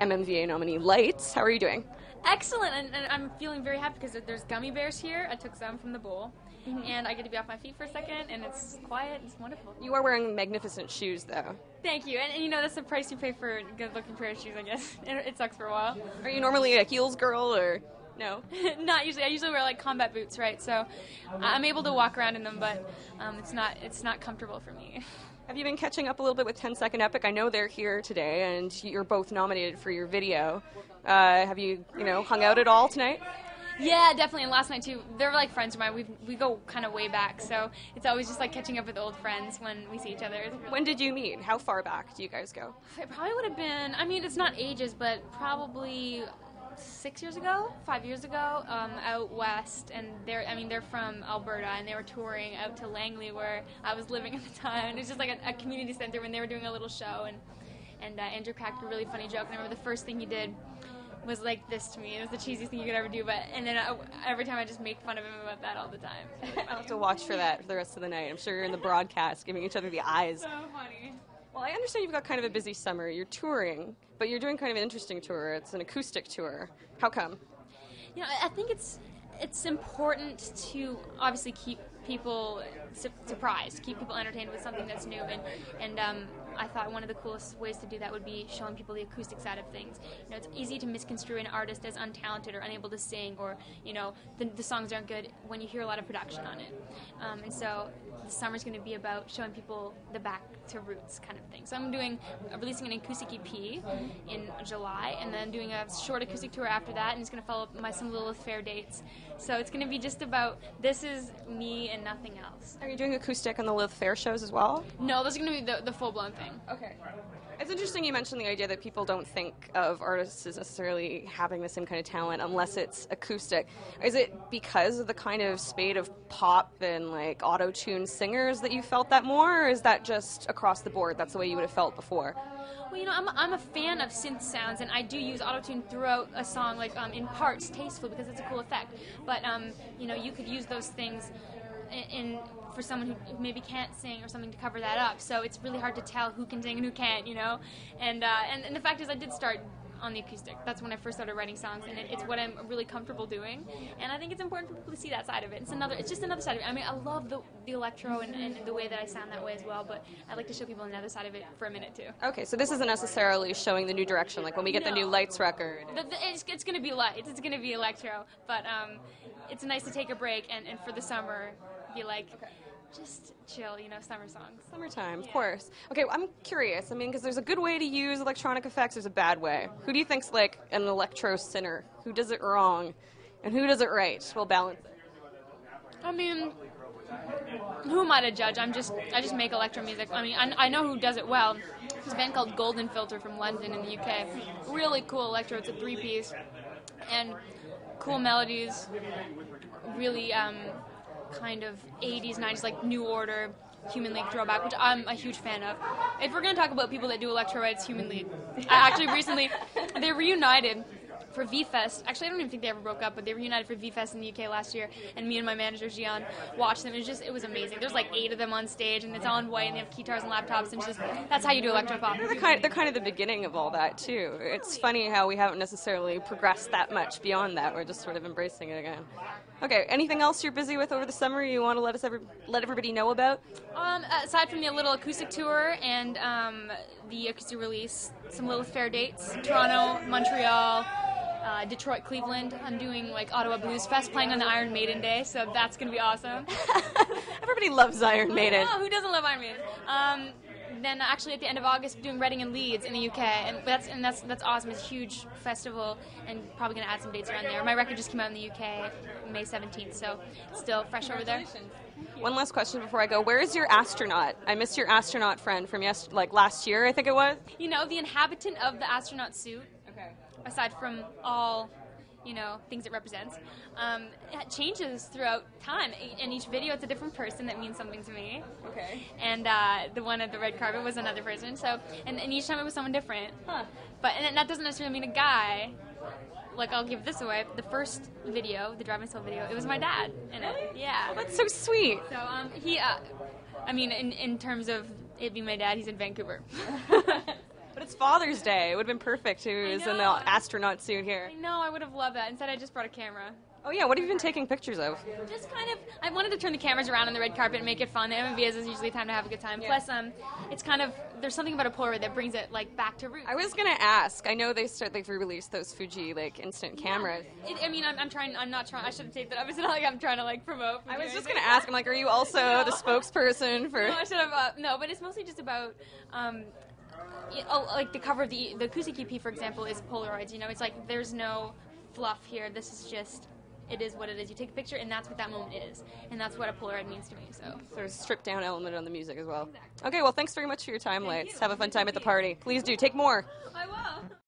MMVA nominee Lights. How are you doing? Excellent, and I'm feeling very happy because there's gummy bears here. I took some from the bowl, and I get to be off my feet for a second, and it's quiet. It's wonderful. You are wearing magnificent shoes, though. Thank you, and you know that's the price you pay for a good-looking pair of shoes, I guess. It sucks for a while. Are you normally a heels girl, or no? Not usually. I usually wear like combat boots, right? So I'm able to walk around in them, but it's not comfortable for me. Have you been catching up a little bit with 10 Second Epic? I know they're here today, and you're both nominated for your video. Have you hung out at all tonight? Yeah, definitely. And last night too. They're like friends of mine. We go kind of way back, so it's always just like catching up with old friends when we see each other. When did you meet? How far back do you guys go? It probably would have been. I mean, it's not ages, but probably 6 years ago, 5 years ago, out west, and they're from Alberta, and they were touring out to Langley, where I was living at the time. And it was just like a community center when they were doing a little show, and Andrew cracked a really funny joke. And I remember the first thing he did was like this to me. It was the cheesiest thing you could ever do, and then every time I just make fun of him about that all the time. I'll have to watch for that for the rest of the night. I'm sure you're in the broadcast giving each other the eyes. So funny. Well, I understand you've got kind of a busy summer. You're touring, but you're doing kind of an interesting tour. It's an acoustic tour. How come? You know, I think it's important to obviously keep people surprised, keep people entertained with something that's new, and I thought one of the coolest ways to do that would be showing people the acoustic side of things. You know, it's easy to misconstrue an artist as untalented or unable to sing, or the songs aren't good when you hear a lot of production on it. And so the summer's going to be about showing people the back to roots kind of thing. So I'm releasing an acoustic EP in July, and then doing a short acoustic tour after that, and it's going to follow up some Lilith Fair dates. So it's going to be just about, this is me and nothing else. Are you doing acoustic on the Lilith Fair shows as well? No, those are going to be the full-blown thing. Okay. It's interesting you mentioned the idea that people don't think of artists as necessarily having the same kind of talent unless it's acoustic. Is it because of the kind of spate of pop and like auto-tune singers that you felt that more, or is that just across the board? That's the way you would have felt before? Well, I'm a fan of synth sounds, and I do use autotune throughout a song, like in parts, tastefully, because it's a cool effect. But you could use those things for someone who maybe can't sing or something to cover that up. So it's really hard to tell who can sing and who can't, And the fact is, I did start on the acoustic. That's when I first started writing songs, and it's what I'm really comfortable doing. And I think it's important for people to see that side of it. It's just another side of it. I mean, I love the electro and the way that I sound that way as well, but I like to show people another side of it for a minute too. Okay, so this isn't necessarily showing the new direction, like when we get the new Lights record. It's going to be lights. It's going to be electro, but it's nice to take a break and for the summer be like, just chill, summer songs. Summertime, of course. Okay, I'm curious, because there's a good way to use electronic effects, there's a bad way. Who do you think's like an electro sinner? Who does it wrong? And who does it right? We'll balance it. I mean, who am I to judge? I just make electro music. I mean, I know who does it well. It's a band called Golden Filter from London in the UK. Really cool electro. It's a 3-piece. And cool melodies. Really kind of 80s, 90s, like New Order, Human League throwback, which I'm a huge fan of. If we're going to talk about people that do electro, it's Human League. I actually recently, they reunited for V-Fest. Actually, I don't even think they ever broke up, but they reunited for V-Fest in the UK last year, and me and my manager, Gian, watched them. It was amazing. There's like 8 of them on stage, and it's all in white, and they have guitars and laptops, and that's how you do electropop. They're kind of the beginning of all that, too. It's funny how we haven't necessarily progressed that much beyond that. We're just sort of embracing it again. Okay, anything else you're busy with over the summer you want to let everybody know about? Aside from the little acoustic tour and the acoustic release, some Lilith Fair dates, Toronto, Montreal, Detroit, Cleveland. I'm doing like Ottawa Blues Fest, playing on the Iron Maiden Day, so that's going to be awesome. Everybody loves Iron Maiden. Oh, who doesn't love Iron Maiden? Then actually at the end of August, doing Reading and Leeds in the UK, and that's awesome. It's a huge festival, and probably going to add some dates around there. My record just came out in the UK May 17th, so it's still fresh over there. One last question before I go. Where is your astronaut? I missed your astronaut friend from last year, I think it was. The inhabitant of the astronaut suit. Okay. Aside from all, things it represents, it changes throughout time. In each video, it's a different person that means something to me. Okay. And the one at the red carpet was another person. So, and each time it was someone different. Huh. And that doesn't necessarily mean a guy. Like, I'll give this away. The first video, the Drive Myself video, it was my dad in it. Yeah. Oh, that's so sweet. So, in terms of it being my dad, he's in Vancouver. But it's Father's Day. It would have been perfect. He was in the know. astronaut suit here. I know, I would have loved that. Instead, I just brought a camera. Oh yeah, what have you been taking pictures of? Just kind of, I wanted to turn the cameras around on the red carpet and make it fun. MMVs is usually a time to have a good time. Yeah. Plus, it's kind of, there's something about a Polaroid that brings it like back to roots. I was gonna ask. I know they've re-released those Fuji like instant cameras. I mean, I'm not trying. I should have taped it up. It's not like I'm trying to like promote. I was just gonna ask. I'm like, are you also the spokesperson for? No, I should have. No, but it's mostly just about. Like the cover of the acoustic EP, for example, is Polaroids. You know, it's like there's no fluff here. This is just. It is what it is. You take a picture, and that's what that moment is, and that's what a Polaroid means to me. So there's a stripped down element on the music as well. Okay, well, thanks very much for your time, Lights. Have a fun time at the party. Please do take more. I will.